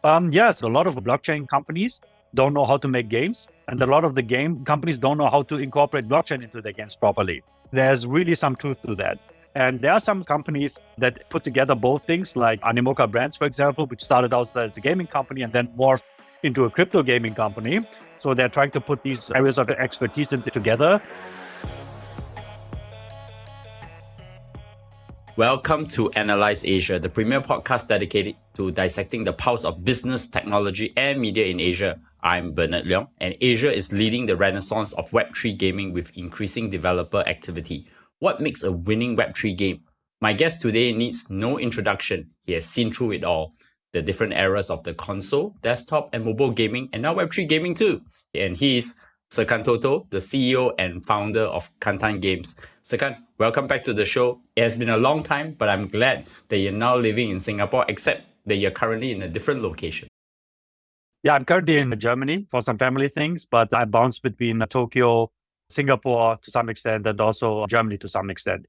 Yes, a lot of blockchain companies don't know how to make games, and a lot of the game companies don't know how to incorporate blockchain into their games properly. There's really some truth to that. And there are some companies that put together both things, like Animoca Brands, for example, which started out as a gaming company and then morphed into a crypto gaming company. So they're trying to put these areas of expertise together. Welcome to Analyse Asia, the premier podcast dedicated to dissecting the pulse of business, technology, and media in Asia. I'm Bernard Leong, and Asia is leading the renaissance of Web3 gaming with increasing developer activity. What makes a winning Web3 game? My guest today needs no introduction. He has seen through it all, the different eras of the console, desktop, and mobile gaming, and now Web3 gaming too. And he is Serkan Toto, the CEO and founder of Kantan Games. Serkan, welcome back to the show. It has been a long time, but I'm glad that you're now living in Singapore, except that you're currently in a different location. Yeah, I'm currently in Germany for some family things, but I bounce between Tokyo, Singapore to some extent, and also Germany to some extent.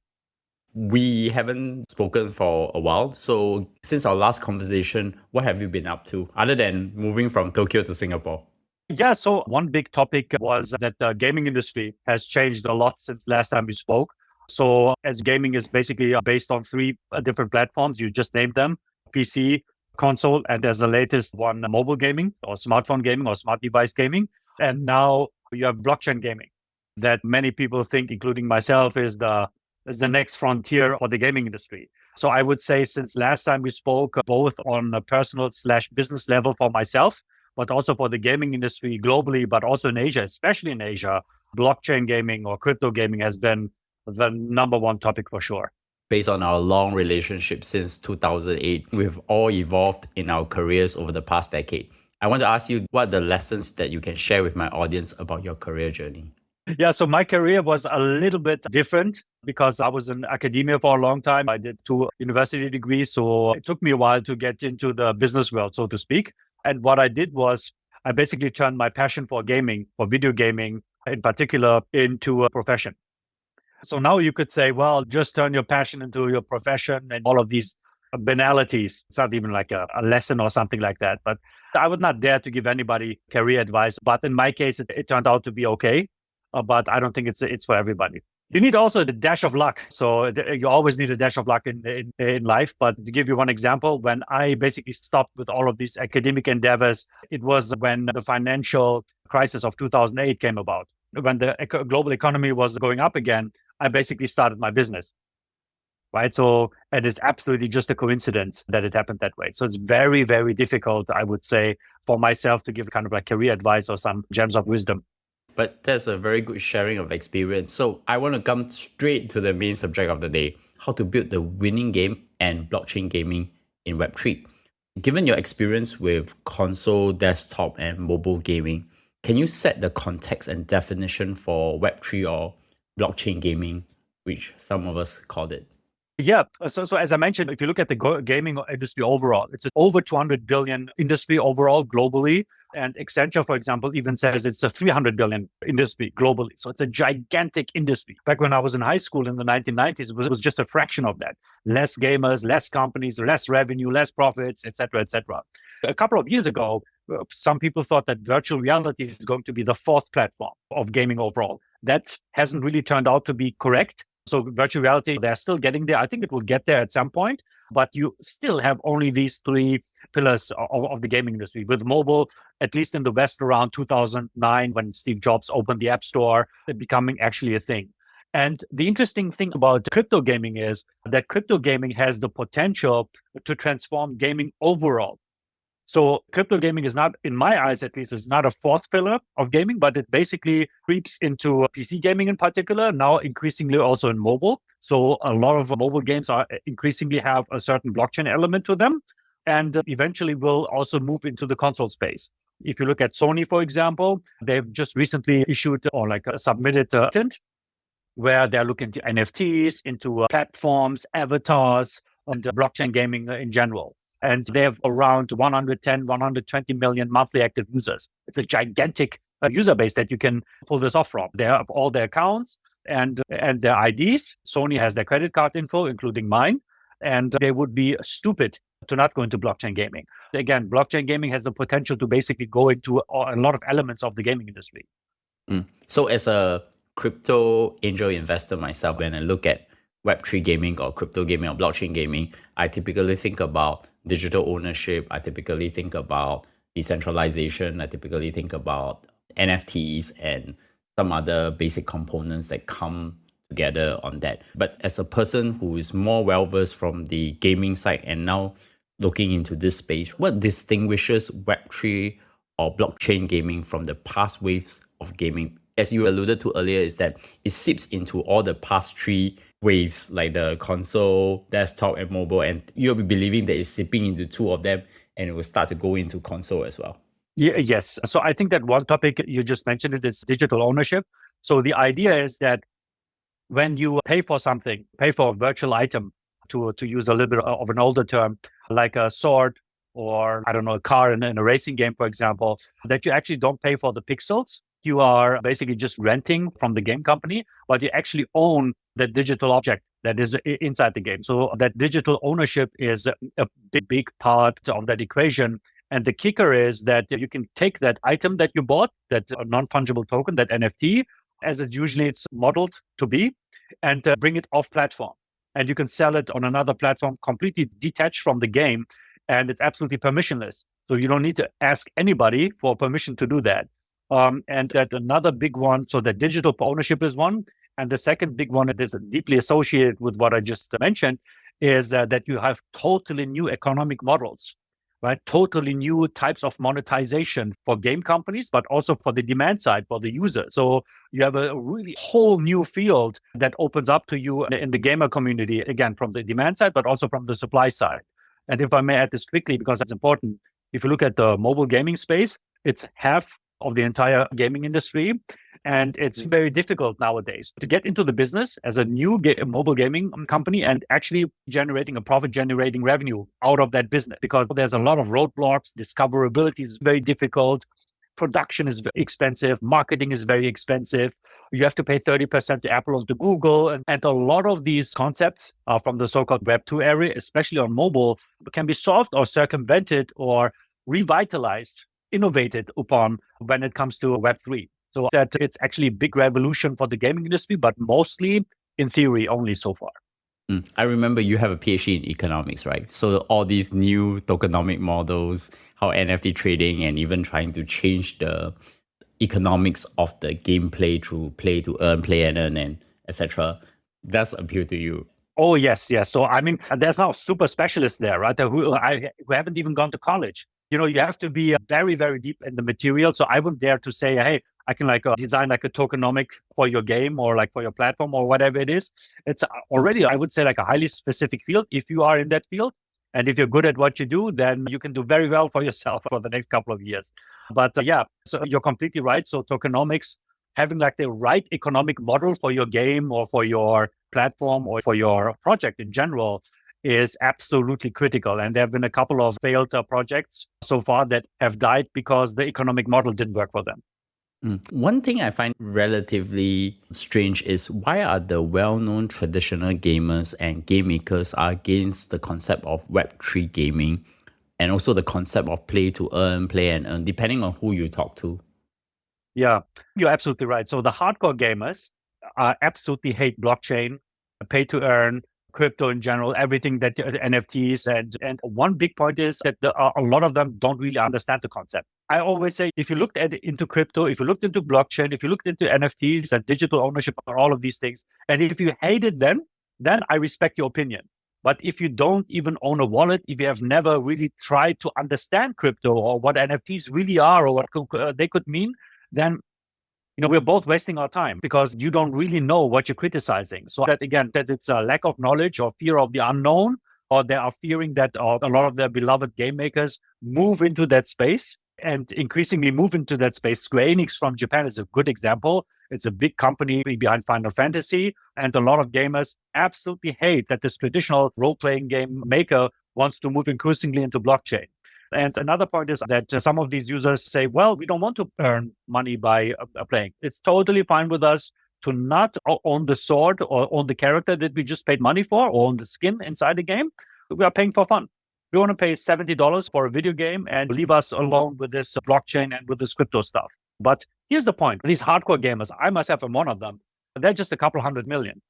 We haven't spoken for a while. So since our last conversation, what have you been up to other than moving from Tokyo to Singapore? Yeah, so one big topic was that the gaming industry has changed a lot since last time we spoke. So as gaming is basically based on three different platforms, you just named them, PC, console, and as the latest one, mobile gaming or smartphone gaming or smart device gaming. And now you have blockchain gaming that many people think, including myself, is the next frontier for the gaming industry. So I would say since last time we spoke, both on a personal/business level for myself, but also for the gaming industry globally, but also in Asia, especially in Asia, blockchain gaming or crypto gaming has been the number one topic for sure. Based on our long relationship since 2008, we've all evolved in our careers over the past decade. I want to ask you what are the lessons that you can share with my audience about your career journey? Yeah, so my career was a little bit different because I was in academia for a long time. I did 2 university degrees, so it took me a while to get into the business world, so to speak. And what I did was I basically turned my passion for gaming, for video gaming in particular, into a profession. So now you could say, well, just turn your passion into your profession and all of these banalities. It's not even like a lesson or something like that. But I would not dare to give anybody career advice. But in my case, it turned out to be okay. But I don't think it's for everybody. You need also the dash of luck. So you always need a dash of luck in life. But to give you one example, when I basically stopped with all of these academic endeavors, it was when the financial crisis of 2008 came about. When the global economy was going up again, I basically started my business. Right. So it is absolutely just a coincidence that it happened that way. So it's very, very difficult, I would say, for myself to give kind of like career advice or some gems of wisdom. But that's a very good sharing of experience. So I want to come straight to the main subject of the day, how to build the winning game and blockchain gaming in Web3. Given your experience with console, desktop, and mobile gaming, can you set the context and definition for Web3 or blockchain gaming, which some of us called it? Yeah. So as I mentioned, if you look at the gaming industry overall, it's an over 200 billion industry overall globally. And Accenture, for example, even says it's a 300 billion industry globally. So it's a gigantic industry. Back when I was in high school in the 1990s, it was just a fraction of that. Less gamers, less companies, less revenue, less profits, et cetera, et cetera. A couple of years ago, some people thought that virtual reality is going to be the fourth platform of gaming overall. That hasn't really turned out to be correct. So virtual reality, they're still getting there. I think it will get there at some point, but you still have only these three pillars of the gaming industry. With mobile, at least in the West around 2009, when Steve Jobs opened the App Store, it becoming actually a thing. And the interesting thing about crypto gaming is that crypto gaming has the potential to transform gaming overall. So crypto gaming is not, in my eyes at least, is not a fourth pillar of gaming, but it basically creeps into PC gaming in particular, now increasingly also in mobile. So a lot of mobile games are increasingly have a certain blockchain element to them, and eventually will also move into the console space. If you look at Sony, for example, they've just recently issued or submitted a patent where they're looking into NFTs, into platforms, avatars, and blockchain gaming in general. And they have around 110, 120 million monthly active users. It's a gigantic user base that you can pull this off from. They have all their accounts and their IDs. Sony has their credit card info, including mine. and they would be stupid to not go into blockchain gaming. Again, blockchain gaming has the potential to basically go into a lot of elements of the gaming industry. So as a crypto angel investor myself, when I look at Web3 gaming or crypto gaming or blockchain gaming, I typically think about digital ownership. I typically think about decentralization. I typically think about NFTs and some other basic components that come together on that. But as a person who is more well-versed from the gaming side and now looking into this space, what distinguishes Web3 or blockchain gaming from the past waves of gaming? As you alluded to earlier, is that it seeps into all the past three waves, like the console, desktop, and mobile, and you'll be believing that it's seeping into two of them, and it will start to go into console as well. Yeah, yes. So I think that one topic you just mentioned it is digital ownership. So the idea is that when you pay for something, pay for a virtual item, to use a little bit of an older term, like a sword or, I don't know, a car in a racing game, for example, that you actually don't pay for the pixels. You are basically just renting from the game company, but you actually own the digital object that is inside the game. So that digital ownership is a big part of that equation. And the kicker is that you can take that item that you bought, that non-fungible token, that NFT, as it usually it's modeled to be, and bring it off platform. And you can sell it on another platform completely detached from the game. And it's absolutely permissionless. So you don't need to ask anybody for permission to do that. And that another big one, so that digital ownership is one. And the second big one that is deeply associated with what I just mentioned is that you have totally new economic models, right? Totally new types of monetization for game companies, but also for the demand side, for the user. So you have a really whole new field that opens up to you in the gamer community, again, from the demand side, but also from the supply side. And if I may add this quickly, because it's important, if you look at the mobile gaming space, it's half of the entire gaming industry. And it's very difficult nowadays to get into the business as a new mobile gaming company and actually generating a profit, generating revenue out of that business, because there's a lot of roadblocks. Discoverability is very difficult. Production is very expensive. Marketing is very expensive. You have to pay 30% to Apple or to Google. And a lot of these concepts from the so-called Web2 area, especially on mobile, can be solved or circumvented or revitalized, innovated upon when it comes to Web3. So that it's actually a big revolution for the gaming industry, but mostly in theory only so far. I remember you have a PhD in economics, right? So all these new tokenomic models, how NFT trading, and even trying to change the economics of the gameplay through play to earn, play and earn, and etc. does appeal to you. Oh, yes. So, I mean, there's now super specialists there, right? Who haven't even gone to college. You have to be very, very deep in the material. So I wouldn't dare to say, hey, I can design a tokenomic for your game or for your platform or whatever it is. It's already, I would say, a highly specific field. If you are in that field and if you're good at what you do, then you can do very well for yourself for the next couple of years. But yeah, so you're completely right. So tokenomics, having the right economic model for your game or for your platform or for your project in general is absolutely critical. And there have been a couple of failed projects so far that have died because the economic model didn't work for them. One thing I find relatively strange is why are the well-known traditional gamers and game makers are against the concept of Web3 gaming and also the concept of play to earn, play and earn, depending on who you talk to. Yeah, you're absolutely right. So the hardcore gamers absolutely hate blockchain, pay to earn, crypto in general, everything that NFTs. And one big point is that a lot of them don't really understand the concept. I always say, if you looked into crypto, if you looked into blockchain, if you looked into NFTs and digital ownership or all of these things, and if you hated them, then I respect your opinion. But if you don't even own a wallet, if you have never really tried to understand crypto or what NFTs really are or what they could mean, then we're both wasting our time because you don't really know what you're criticizing. So that it's a lack of knowledge or fear of the unknown, or they are fearing that a lot of their beloved game makers move into that space and increasingly move into that space. Square Enix from Japan is a good example. It's a big company behind Final Fantasy, and a lot of gamers absolutely hate that this traditional role-playing game maker wants to move increasingly into blockchain. And another point is that some of these users say, well, we don't want to earn money by playing. It's totally fine with us to not own the sword or own the character that we just paid money for, or own the skin inside the game. We are paying for fun. We want to pay $70 for a video game and leave us alone with this blockchain and with this crypto stuff. But here's the point. These hardcore gamers, I myself am one of them, they're just a couple 100 million,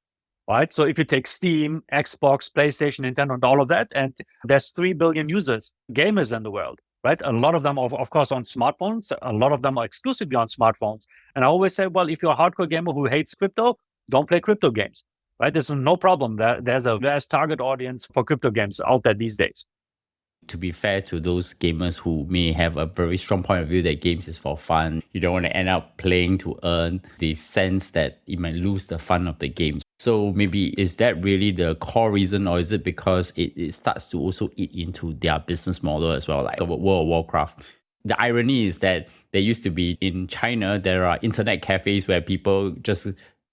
right? So if you take Steam, Xbox, PlayStation, Nintendo, and all of that, and there's 3 billion users, gamers in the world, right? A lot of them, of course, on smartphones. A lot of them are exclusively on smartphones. And I always say, well, if you're a hardcore gamer who hates crypto, don't play crypto games, right? There's no problem. There's a vast target audience for crypto games out there these days. To be fair to those gamers who may have a very strong point of view that games is for fun, you don't want to end up playing to earn, they sense that you might lose the fun of the game. So maybe is that really the core reason, or is it because it starts to also eat into their business model as well, like World of Warcraft? The irony is that there used to be in China, there are internet cafes where people just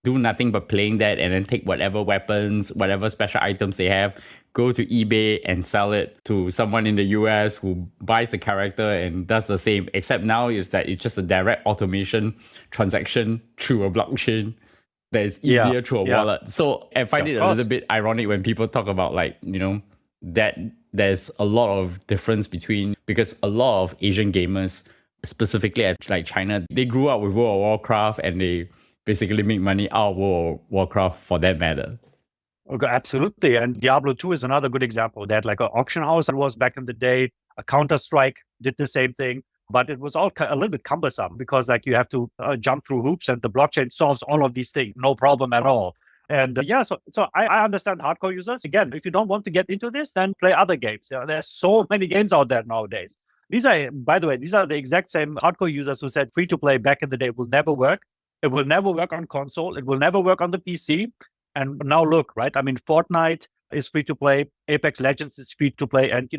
do nothing but playing that and then take whatever weapons, whatever special items they have, go to eBay and sell it to someone in the US who buys the character and does the same. Except now is that it's just a direct automation transaction through a blockchain that is easier through a wallet. So I find it a little bit ironic when people talk about that there's a lot of difference between, because a lot of Asian gamers, specifically at like China, they grew up with World of Warcraft and they basically make money out of World of Warcraft for that matter. Okay, absolutely. And Diablo 2 is another good example. They had like an auction house that was back in the day. A Counter-Strike did the same thing, but it was all a little bit cumbersome because like you have to jump through hoops, and the blockchain solves all of these things, no problem at all. And so I understand hardcore users. Again, if you don't want to get into this, then play other games. There's so many games out there nowadays. These are, by the way, the exact same hardcore users who said free-to-play back in the day will never work. It will never work on console. It will never work on the PC. And now look, right? I mean, Fortnite is free to play. Apex Legends is free to play. And,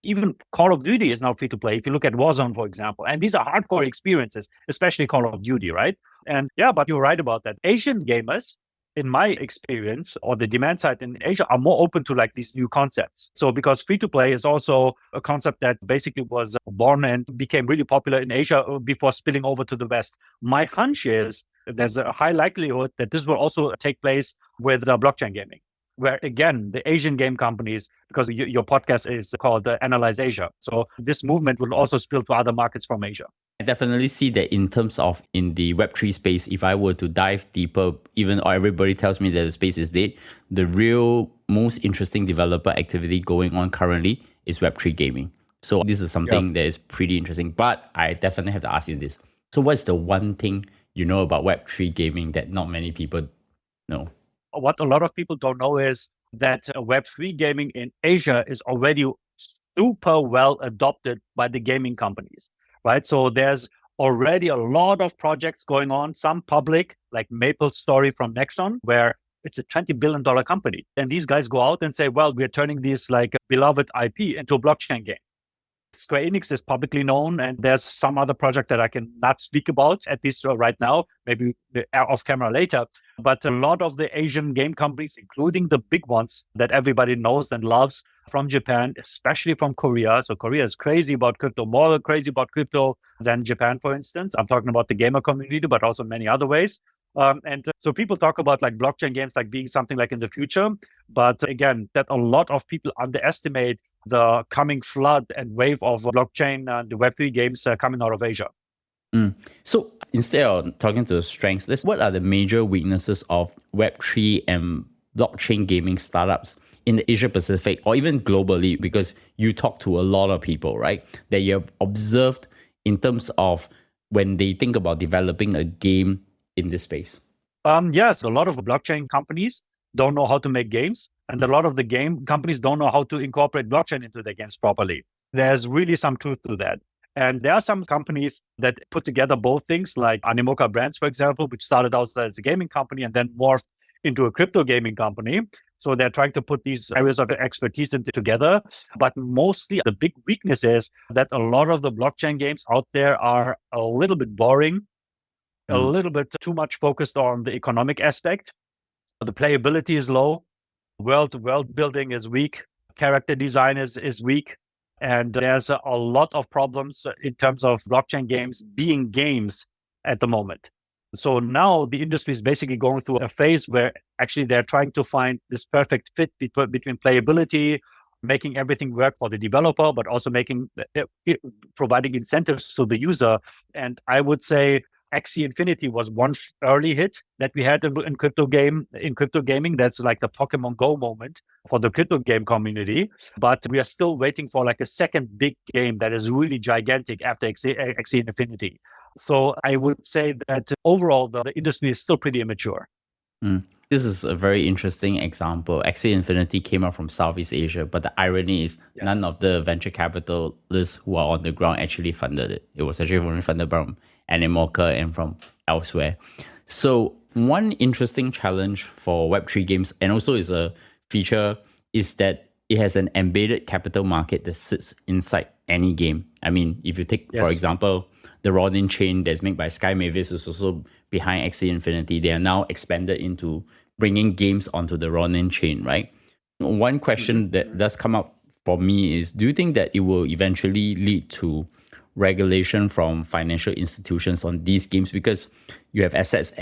even Call of Duty is now free to play. If you look at Warzone, for example, and these are hardcore experiences, especially Call of Duty, right? And but you're right about that. Asian gamers, in my experience, or the demand side in Asia, are more open to like these new concepts. So because free to play is also a concept that basically was born and became really popular in Asia before spilling over to the West. My hunch is there's a high likelihood that this will also take place with blockchain gaming, where again, the Asian game companies, because your podcast is called Analyse Asia. So this movement will also spill to other markets from Asia. I definitely see that in terms of in the Web3 space, if I were to dive deeper, even though everybody tells me that the space is dead, the real most interesting developer activity going on currently is Web3 gaming. So this is something that is pretty interesting, but I definitely have to ask you this. So what's the one thing you know about Web3 gaming that not many people know? What a lot of people don't know is that Web3 gaming in Asia is already super well adopted by the gaming companies, right? So there's already a lot of projects going on, some public, like MapleStory from Nexon, where it's a $20 billion company. And these guys go out and say, well, we're turning this like beloved IP into a blockchain game. Square Enix is publicly known, and there's some other project that I can not speak about, at least right now, maybe off camera later. But a lot of the Asian game companies, including the big ones that everybody knows and loves from Japan, especially from Korea. So Korea is crazy about crypto, more crazy about crypto than Japan, for instance. I'm talking about the gamer community, but also many other ways. So people talk about like blockchain games like being something like in the future. But again, that a lot of people underestimate the coming flood and wave of blockchain and the Web3 games coming out of Asia. So instead of talking to the strengths, what are the major weaknesses of Web3 and blockchain gaming startups in the Asia Pacific or even globally? Because you talk to a lot of people, right, that you have observed in terms of when they think about developing a game in this space. Yes, a lot of blockchain companies don't know how to make games, and a lot of the game companies don't know how to incorporate blockchain into their games properly. There's really some truth to that. And there are some companies that put together both things, like Animoca Brands, for example, which started out as a gaming company and then morphed into a crypto gaming company. So they're trying to put these areas of expertise together. But mostly the big weakness is that a lot of the blockchain games out there are a little bit boring, a little bit too much focused on the economic aspect. The playability is low. World building is weak. Character design is weak. And there's a lot of problems in terms of blockchain games being games at the moment. So now the industry is basically going through a phase where actually they're trying to find this perfect fit between playability, making everything work for the developer, but also providing incentives to the user. And I would say Axie Infinity was one early hit that we had in crypto gaming. That's like the Pokemon Go moment for the crypto game community. But we are still waiting for like a second big game that is really gigantic after Axie Infinity. So I would say that overall, the industry is still pretty immature. This is a very interesting example. Axie Infinity came out from Southeast Asia, but the irony is none of the venture capitalists who are on the ground actually funded it. It was actually only funded from Animoca and from elsewhere. So one interesting challenge for Web3 games, and also is a feature, is that it has an embedded capital market that sits inside any game. I mean, if you take, for example, the Ronin chain that's made by Sky Mavis is also behind Axie Infinity. They are now expanded into bringing games onto the Ronin chain, right? One question that does come up for me is, do you think that it will eventually lead to regulation from financial institutions on these games? Because you have assets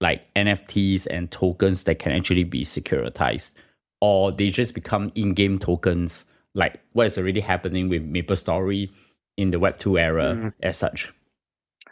like NFTs and tokens that can actually be securitized, or they just become in-game tokens, like what is already happening with MapleStory in the Web2 era as such.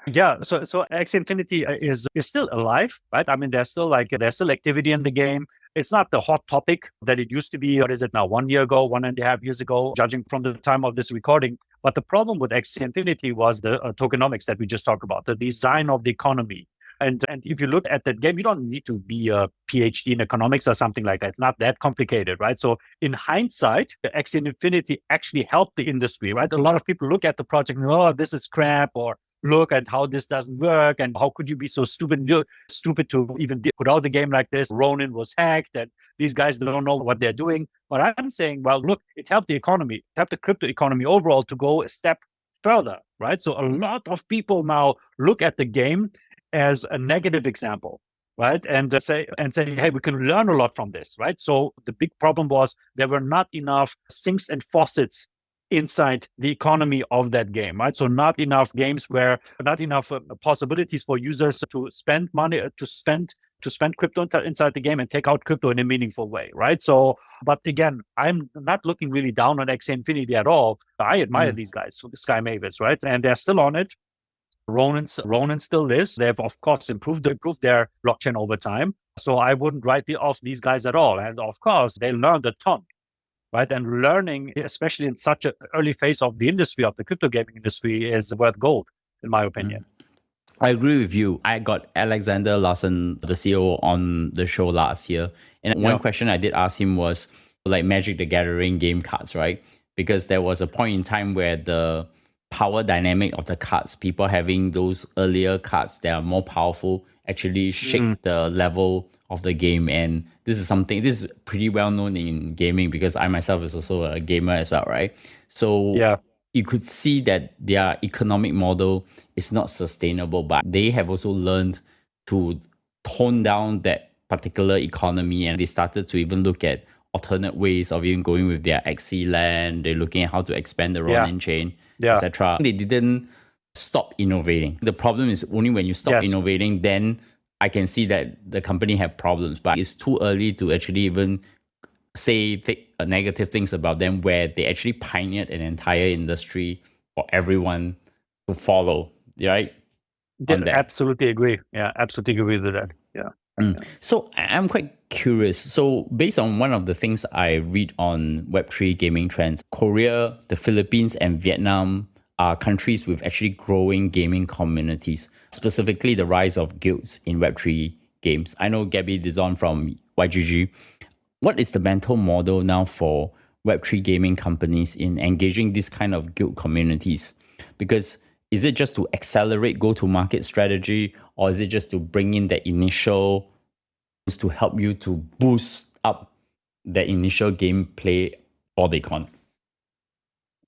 Yeah, so Axie Infinity is still alive, right? I mean, there's still activity in the game. It's not the hot topic that it used to be. What is it now? 1 year ago, 1.5 years ago, judging from the time of this recording. But the problem with Axie Infinity was the tokenomics that we just talked about, the design of the economy. And if you look at that game, you don't need to be a PhD in economics or something like that. It's not that complicated, right? So in hindsight, the Axie Infinity actually helped the industry, right? A lot of people look at the project and, oh, this is crap, or look at how this doesn't work, and how could you be so stupid to even put out the game like this? Ronin was hacked, and these guys don't know what they're doing. But I'm saying, well, look, it helped the economy, it helped the crypto economy overall to go a step further, right? So a lot of people now look at the game as a negative example, right? And say, hey, we can learn a lot from this, right? So the big problem was there were not enough sinks and faucets inside the economy of that game, right? So not enough possibilities for users to spend money, to spend crypto inside the game and take out crypto in a meaningful way, right? So, but again, I'm not looking really down on Axie Infinity at all. I admire these guys, Sky Mavis, right? And they're still on it. Ronin still is. They've of course improved their blockchain over time. So I wouldn't write off these guys at all. And of course, they learned a ton. Right. And learning, especially in such an early phase of the industry, of the crypto gaming industry, is worth gold, in my opinion. I agree with you. I got Alexander Larson, the CEO, on the show last year. And one question I did ask him was like Magic the Gathering game cards, right? Because there was a point in time where the power dynamic of the cards, people having those earlier cards that are more powerful, actually shake the level of the game. And this is pretty well known in gaming, because I myself is also a gamer as well, right? So you could see that their economic model is not sustainable, but they have also learned to tone down that particular economy, and they started to even look at alternate ways of even going with their Axie land. They're looking at how to expand the Ronin chain, etc. They didn't stop innovating. The problem is only when you stop innovating, then I can see that the company have problems, but it's too early to actually even say negative things about them, where they actually pioneered an entire industry for everyone to follow, right? Absolutely agree. Yeah, absolutely agree with that. Yeah. So I'm quite curious. So based on one of the things I read on Web3 gaming trends, Korea, the Philippines, and Vietnam are countries with actually growing gaming communities, specifically the rise of guilds in Web3 games. I know Gabby Dizon from YGG. What is the mental model now for Web3 gaming companies in engaging this kind of guild communities? Because is it just to accelerate go-to-market strategy, or is it just to bring in the initial, to help you to boost up the initial gameplay for the economy?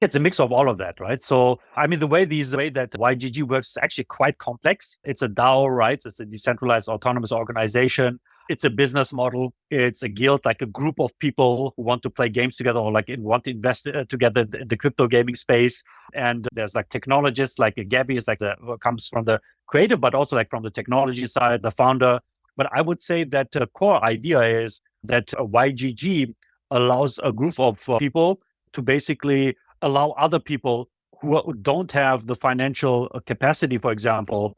It's a mix of all of that, right? So, I mean, the way that YGG works is actually quite complex. It's a DAO, right? It's a decentralized autonomous organization. It's a business model. It's a guild, like a group of people who want to play games together or like want to invest together in the crypto gaming space. And there's like technologists, like Gabby is like comes from the creative, but also like from the technology side, the founder. But I would say that the core idea is that YGG allows a group of people to basically allow other people who don't have the financial capacity, for example,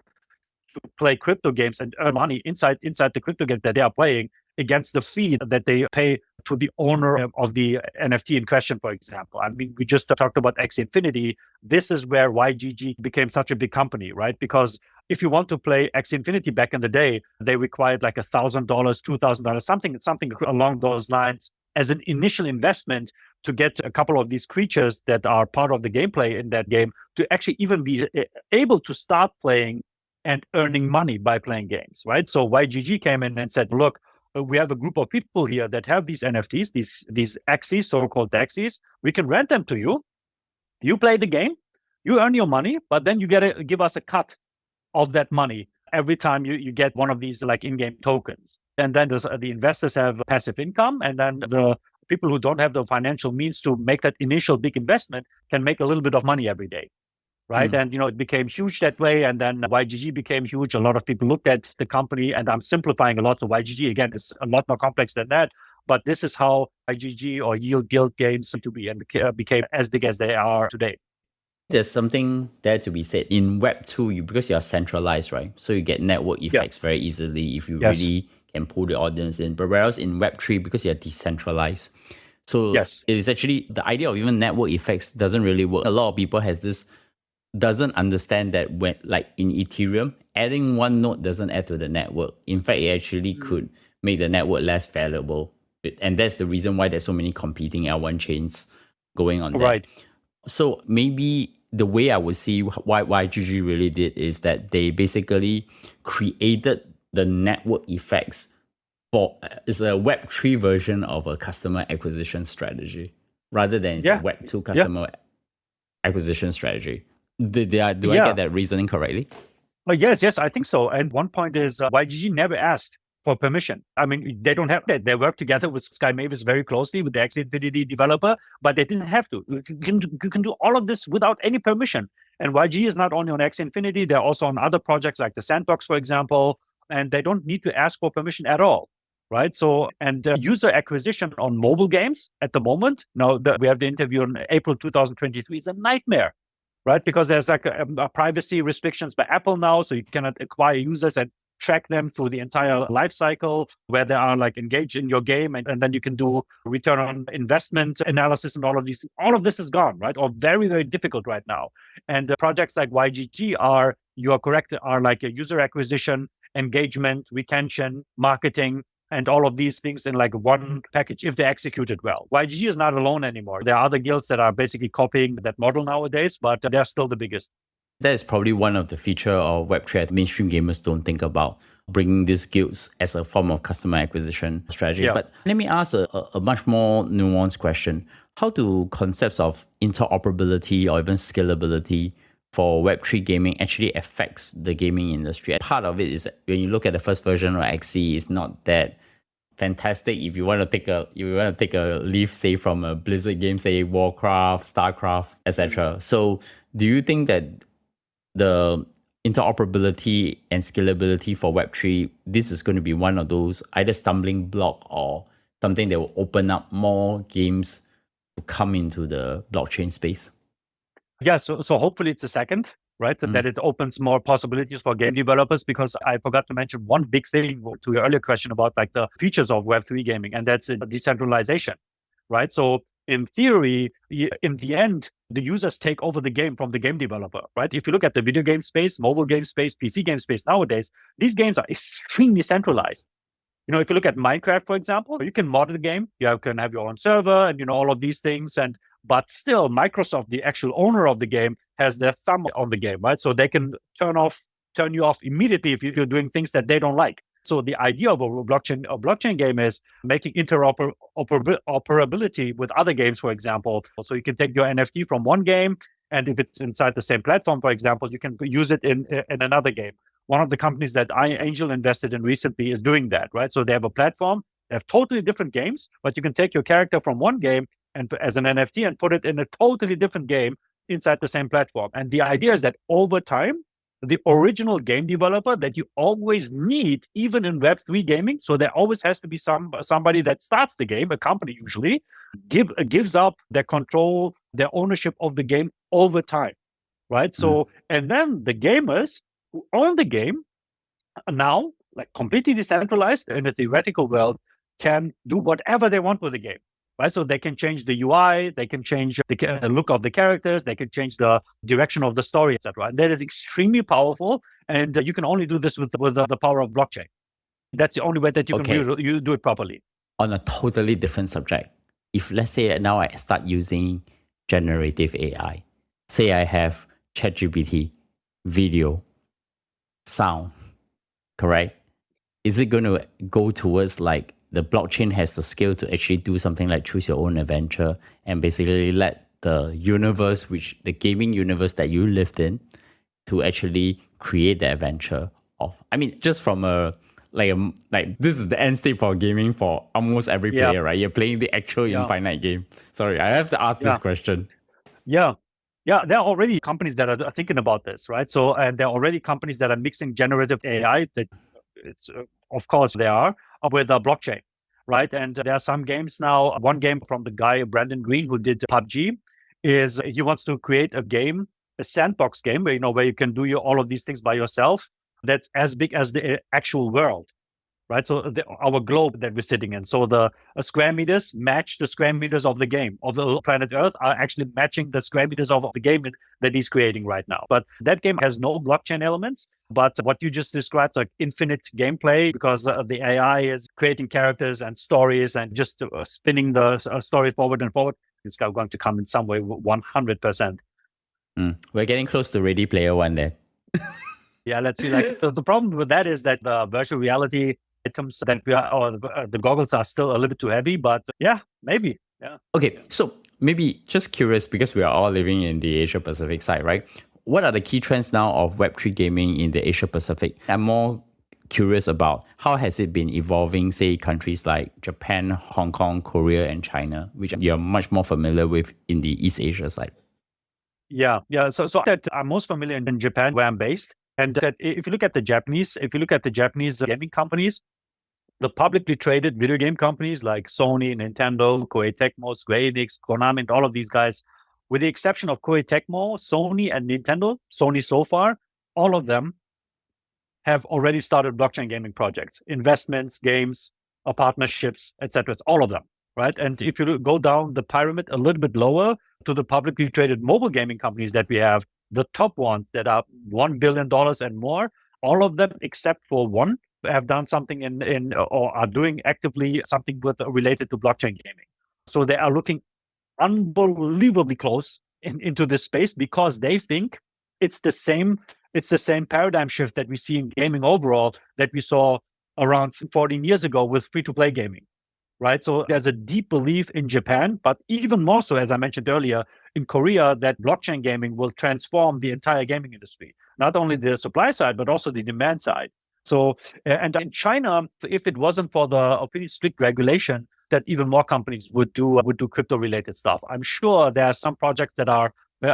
to play crypto games and earn money inside the crypto games that they are playing against the fee that they pay to the owner of the NFT in question, for example. I mean, we just talked about X Infinity. This is where YGG became such a big company, right? Because if you want to play X Infinity back in the day, they required like $1,000, $2,000, something along those lines as an initial investment to get a couple of these creatures that are part of the gameplay in that game to actually even be able to start playing and earning money by playing games, right? So YGG came in and said, look, we have a group of people here that have these NFTs, these axes, so-called axes. We can rent them to you. You play the game, you earn your money, but then you get to give us a cut of that money every time you get one of these like in-game tokens. And then the investors have passive income, and then the people who don't have the financial means to make that initial big investment can make a little bit of money every day. Right. And, it became huge that way. And then YGG became huge. A lot of people looked at the company, and I'm simplifying a lot. So YGG, again, is a lot more complex than that. But this is how YGG or Yield Guild Games to be and became as big as they are today. There's something there to be said. In Web 2, because you're centralized, right? So you get network effects very easily if you really can pull the audience in. But whereas in Web 3, because you're decentralized, so it is actually the idea of even network effects doesn't really work. A lot of people doesn't understand that when, like in Ethereum, adding one node doesn't add to the network. In fact, it actually could make the network less valuable. And that's the reason why there's so many competing L1 chains going on there. Right. So maybe the way I would see why YGG really did is that they basically created the network effects it's a Web3 version of a customer acquisition strategy rather than a Web2 customer acquisition strategy. Do I get that reasoning correctly? Yes, I think so. And one point is YGG never asked for permission. I mean, they don't have that. They work together with Sky Mavis very closely with the X Infinity developer, but they didn't have to. You can do all of this without any permission. And YG is not only on X Infinity, they're also on other projects like the Sandbox, for example, and they don't need to ask for permission at all. Right. So, and user acquisition on mobile games at the moment, we have the interview in April 2023, is a nightmare. Right, because there's like a privacy restrictions by Apple now, so you cannot acquire users and track them through the entire life cycle where they are like engaged in your game, and then you can do return on investment analysis and all of these. All of this is gone, right, or very, very difficult right now. And projects like YGG you are correct, are like a user acquisition, engagement, retention, marketing, and all of these things in like one package if they execute it well. YGG is not alone anymore. There are other guilds that are basically copying that model nowadays, but they're still the biggest. That is probably one of the feature of Web3 that mainstream gamers don't think about, bringing these guilds as a form of customer acquisition strategy. But let me ask a much more nuanced question. How do concepts of interoperability or even scalability for Web3 gaming actually affects the gaming industry? Part of it is that when you look at the first version of XE, it's not that fantastic. If you want to take a leaf, say from a Blizzard game, say Warcraft, Starcraft, etc. So do you think that the interoperability and scalability for Web3, this is going to be one of those either stumbling block or something that will open up more games to come into the blockchain space? Yeah, so hopefully it's a second, right? That it opens more possibilities for game developers, because I forgot to mention one big thing to your earlier question about like the features of Web3 gaming, and that's decentralization, right? So in theory, in the end, the users take over the game from the game developer, right? If you look at the video game space, mobile game space, PC game space nowadays, these games are extremely centralized. If you look at Minecraft, for example, you can mod the game, you can have your own server and, all of these things. But still, Microsoft, the actual owner of the game, has their thumb on the game, right? So they can turn you off immediately if you're doing things that they don't like. So the idea of a blockchain game is making interoperability with other games, for example. So you can take your NFT from one game, and if it's inside the same platform, for example, you can use it in another game. one of the companies that I angel invested in recently is doing that, right? So they have a platform, they have totally different games, but you can take your character from one game and as an NFT and put it in a totally different game inside the same platform. And the idea is that over time, the original game developer that you always need, even in Web3 gaming, so there always has to be somebody that starts the game, a company usually, gives up their control, their ownership of the game over time, right? So, and then the gamers who own the game now, like completely decentralized in a theoretical world, can do whatever they want with the game, right? So they can change the UI, they can change the look of the characters, they can change the direction of the story, etc. And that is extremely powerful. And you can only do this with the power of blockchain. That's the only way that you can you do it properly. On a totally different subject, if let's say now I start using generative AI, say I have ChatGPT, video, sound, correct? Is it going to go towards like the blockchain has the skill to actually do something like choose your own adventure and basically let the universe, the gaming universe that you lived in, to actually create the adventure of? I mean, just from like this is the end state for gaming for almost every player, right? You're playing the actual infinite game. Sorry, I have to ask this question. Yeah, there are already companies that are thinking about this, right? So, and there are already companies that are mixing generative AI that it's, of course, they are with blockchain, right? And there are some games now. One game from the guy, Brandon Green, who did PUBG, is he wants to create a game, a sandbox game where you can do all of these things by yourself. That's as big as the actual world, right? So our globe that we're sitting in. So the square meters match the square meters of the game, of the planet Earth are actually matching the square meters of the game that he's creating right now. But that game has no blockchain elements. But what you just described, like infinite gameplay, because the AI is creating characters and stories and just spinning the stories forward and forward, it's going to come in some way 100%. We're getting close to Ready Player One then. Yeah, let's see. Like the problem with that is that the virtual reality items that the goggles are still a little bit too heavy, but maybe. Yeah. Okay, so maybe just curious, because we are all living in the Asia Pacific side, right? What are the key trends now of Web3 gaming in the Asia Pacific? I'm more curious about how has it been evolving, say, countries like Japan, Hong Kong, Korea, and China, which you're much more familiar with in the East Asia side. Yeah. So that I'm most familiar in Japan, where I'm based. And that if you look at the Japanese gaming companies, the publicly traded video game companies like Sony, Nintendo, Koei Tecmo, Square Enix, Konami, and all of these guys, with the exception of Koei Tecmo, Sony, and Nintendo, Sony so far, all of them have already started blockchain gaming projects, investments, games, partnerships, etc. It's all of them, right? And if you go down the pyramid a little bit lower to the publicly traded mobile gaming companies that we have, the top ones that are $1 billion and more, all of them except for one have done something in or are doing actively something related to blockchain gaming. So they are looking unbelievably close into this space because they think it's the same paradigm shift that we see in gaming overall that we saw around 14 years ago with free-to-play gaming, right? So there's a deep belief in Japan, but even more so, as I mentioned earlier, in Korea, that blockchain gaming will transform the entire gaming industry, not only the supply side, but also the demand side. So, and in China, if it wasn't for the pretty strict regulation, that even more companies would do crypto-related stuff. I'm sure there are some projects that are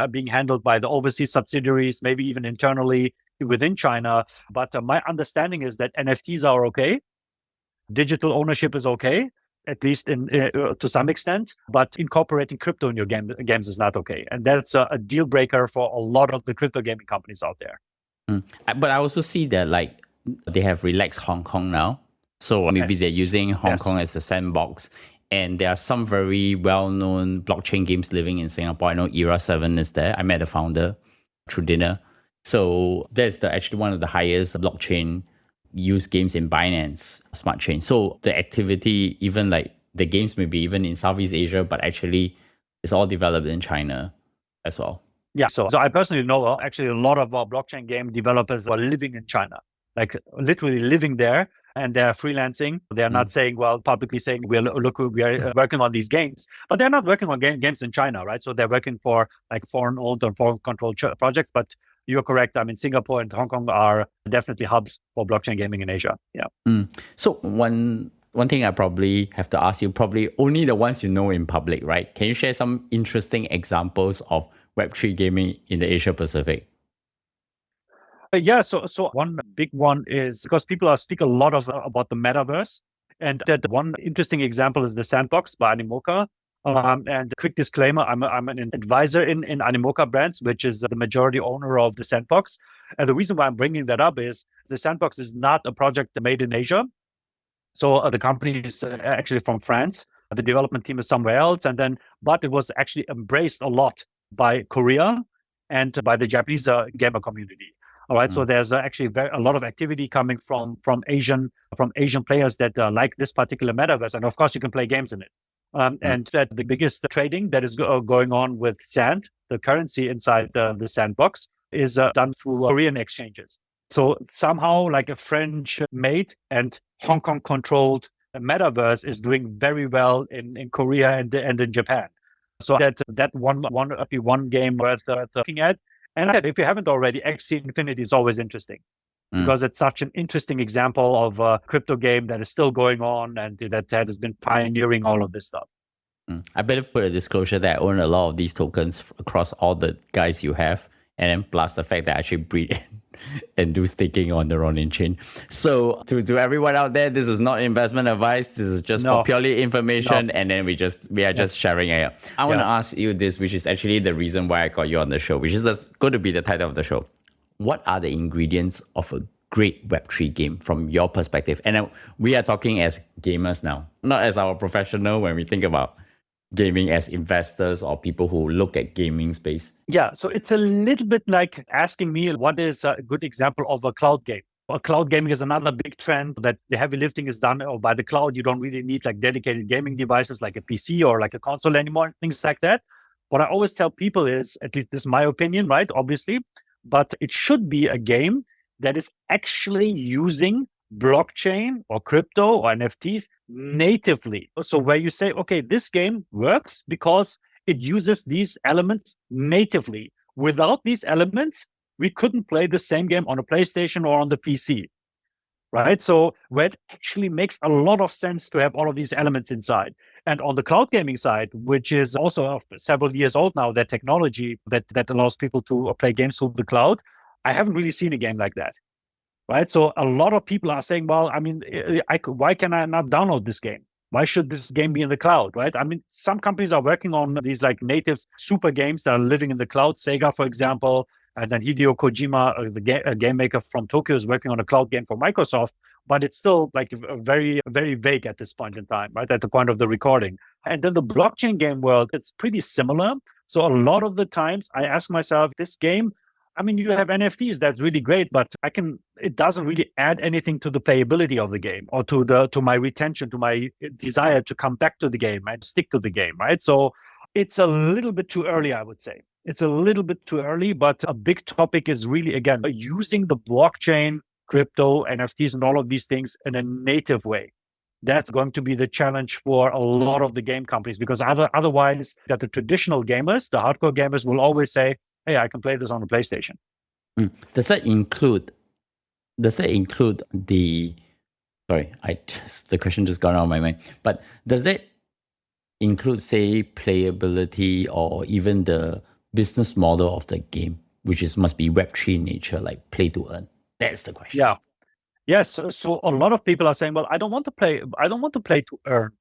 being handled by the overseas subsidiaries, maybe even internally within China. But my understanding is that NFTs are okay. Digital ownership is okay, at least to some extent. But incorporating crypto in your games is not okay. And that's a deal breaker for a lot of the crypto gaming companies out there. But I also see that like they have relaxed Hong Kong now. So maybe they're using Hong Kong as a sandbox. And there are some very well-known blockchain games living in Singapore. I know Era 7 is there. I met the founder through dinner. So that's actually one of the highest blockchain used games in Binance Smart Chain. So the activity, even like the games may be even in Southeast Asia, but actually it's all developed in China as well. Yeah, so I personally know actually a lot of blockchain game developers are living in China, like literally living there. And they're freelancing. They're not saying, publicly saying, we are working on these games, but they're not working on games in China, right? So they're working for like foreign-owned or foreign-controlled projects, but you're correct. I mean, Singapore and Hong Kong are definitely hubs for blockchain gaming in Asia. Yeah. So one thing I probably have to ask you, probably only the ones you know in public, right? Can you share some interesting examples of Web3 gaming in the Asia Pacific? Yeah, so one big one is because people speak a lot about the metaverse, and that one interesting example is the Sandbox by Animoca. And quick disclaimer: I'm an advisor in Animoca Brands, which is the majority owner of the Sandbox. And the reason why I'm bringing that up is the Sandbox is not a project made in Asia. So the company is actually from France. The development team is somewhere else, but it was actually embraced a lot by Korea and by the Japanese gamer community. All right, so there's actually a lot of activity coming from Asian players that like this particular metaverse, and of course you can play games in it. And that the biggest trading that is going on with Sand, the currency inside the Sandbox, is done through Korean exchanges. So somehow, like a French-made and Hong Kong-controlled metaverse is doing very well in Korea and in Japan. So that one game worth looking at. And if you haven't already, Axie Infinity is always interesting because it's such an interesting example of a crypto game that is still going on and that has been pioneering all of this stuff. I better put a disclosure that I own a lot of these tokens across all the guys you have, and then plus the fact that I actually breed and do staking on the Ronin chain. So to everyone out there, this is not investment advice. This is just for purely information, and then we are just sharing it. I want to ask you this, which is actually the reason why I got you on the show, which is going to be the title of the show. What are the ingredients of a great Web3 game from your perspective? And we are talking as gamers now, not as our professional when we think about gaming as investors or people who look at gaming space. Yeah, so it's a little bit like asking me what is a good example of a cloud game. Cloud gaming is another big trend that the heavy lifting is done by the cloud. You don't really need like dedicated gaming devices like a PC or like a console anymore, things like that. What I always tell people is, at least this is my opinion, right? Obviously, but it should be a game that is actually using blockchain or crypto or NFTs natively. So where you say, okay, this game works because it uses these elements natively. Without these elements, we couldn't play the same game on a PlayStation or on the PC, right? So where it actually makes a lot of sense to have all of these elements inside. And on the cloud gaming side, which is also several years old now, that technology that allows people to play games through the cloud, I haven't really seen a game like that. Right. So a lot of people are saying, well, I mean, why can I not download this game? Why should this game be in the cloud? Right. I mean, some companies are working on these like native super games that are living in the cloud. Sega, for example, and then Hideo Kojima, the game maker from Tokyo, is working on a cloud game for Microsoft. But it's still like very, very vague at this point in time, right? At the point of the recording. And then the blockchain game world, it's pretty similar. So a lot of the times I ask myself, this game, I mean, you have NFTs, that's really great, but it doesn't really add anything to the playability of the game or to my retention, to my desire to come back to the game and stick to the game, right? So it's a little bit too early, I would say. It's a little bit too early, but a big topic is really, again, using the blockchain, crypto, NFTs, and all of these things in a native way. That's going to be the challenge for a lot of the game companies, because otherwise, that the traditional gamers, the hardcore gamers, will always say, hey, I can play this on the PlayStation. Does that include the, the question just got out of my mind, but does that include, say, playability or even the business model of the game, which must be Web3 in nature, like play to earn? That's the question. Yeah. Yes. So a lot of people are saying, well, I don't want to play to earn.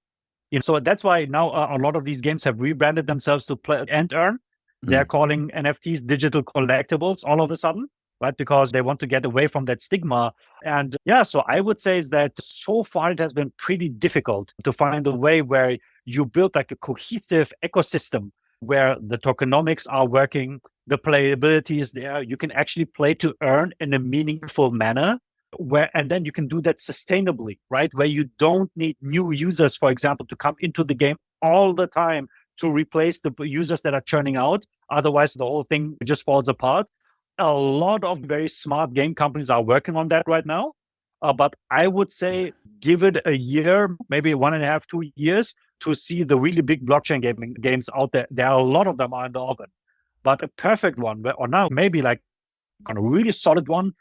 So that's why now a lot of these games have rebranded themselves to play and earn. They're calling NFTs digital collectibles all of a sudden, right? Because they want to get away from that stigma. And yeah, so I would say is that so far it has been pretty difficult to find a way where you build like a cohesive ecosystem where the tokenomics are working, the playability is there. You can actually play to earn in a meaningful manner. And then you can do that sustainably, right? Where you don't need new users, for example, to come into the game all the time to replace the users that are churning out. Otherwise, the whole thing just falls apart. A lot of very smart game companies are working on that right now. But I would say give it a year, maybe 1.5, 2 years to see the really big blockchain games out there. There are a lot of them are in the oven. But a perfect one, or now maybe like kind of really solid one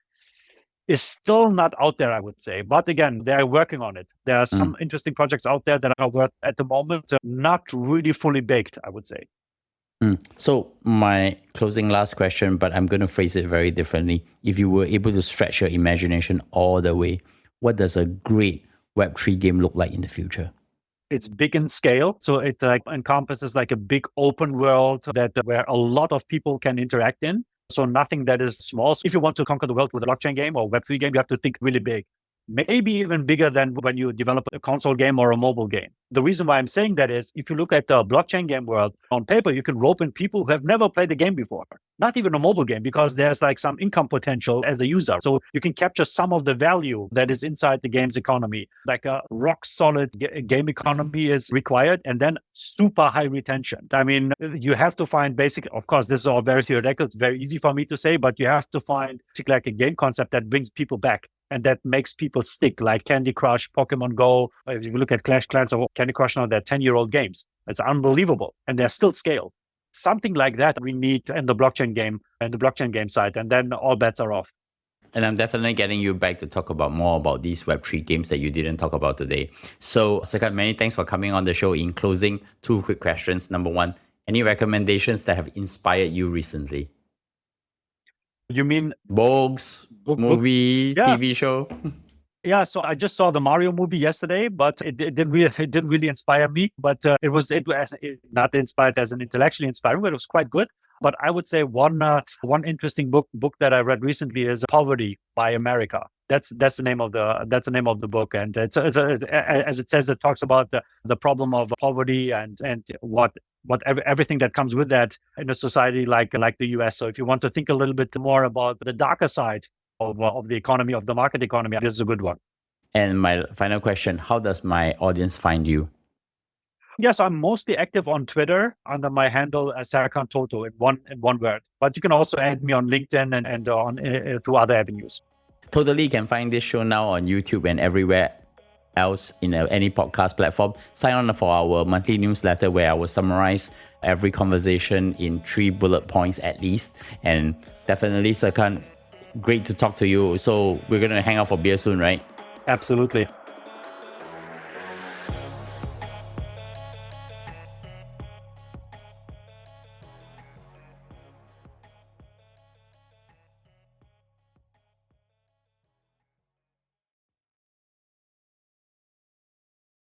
is still not out there, I would say. But again, they're working on it. There are some interesting projects out there that are worth at the moment, not really fully baked, I would say. So my closing last question, but I'm going to phrase it very differently. If you were able to stretch your imagination all the way, what does a great Web3 game look like in the future? It's big in scale. So it encompasses like a big open world where a lot of people can interact in. So nothing that is small. So if you want to conquer the world with a blockchain game or Web3 game, you have to think really big. Maybe even bigger than when you develop a console game or a mobile game. The reason why I'm saying that is if you look at the blockchain game world, on paper, you can rope in people who have never played the game before, not even a mobile game, because there's like some income potential as a user. So you can capture some of the value that is inside the game's economy. Like a rock solid game economy is required, and then super high retention. I mean, you have to find of course, this is all very theoretical. It's very easy for me to say, but you have to find like a game concept that brings people back and that makes people stick, like Candy Crush, Pokemon Go. If you look at Clash Clans or Candy Crush now, they're 10-year-old games. It's unbelievable. And they're still scaled. Something like that we need in the blockchain game and the blockchain game side. And then all bets are off. And I'm definitely getting you back to talk about more about these Web3 games that you didn't talk about today. So, Serkan, many thanks for coming on the show. In closing, 2 quick questions. Number 1, any recommendations that have inspired you recently? You mean books, movie, yeah. TV show? Yeah, so I just saw the Mario movie yesterday, but it didn't really inspire me. But it was not inspired as an intellectually inspiring, but it was quite good. But I would say one interesting book that I read recently is Poverty by America. That's the name of the book, and it's as it says, it talks about the problem of poverty and everything that comes with that in a society like the US. So if you want to think a little bit more about the darker side of the economy, of the market economy, this is a good one. And my final question, how does my audience find you? Yes, I'm mostly active on Twitter under my handle Serkan Toto in one word. But you can also add me on LinkedIn and on through other avenues. Totally, you can find this show now on YouTube and everywhere else in any podcast platform. Sign on for our monthly newsletter where I will summarize every conversation in 3 bullet points at least. And definitely, Serkan, great to talk to you. So we're going to hang out for beer soon, right? Absolutely.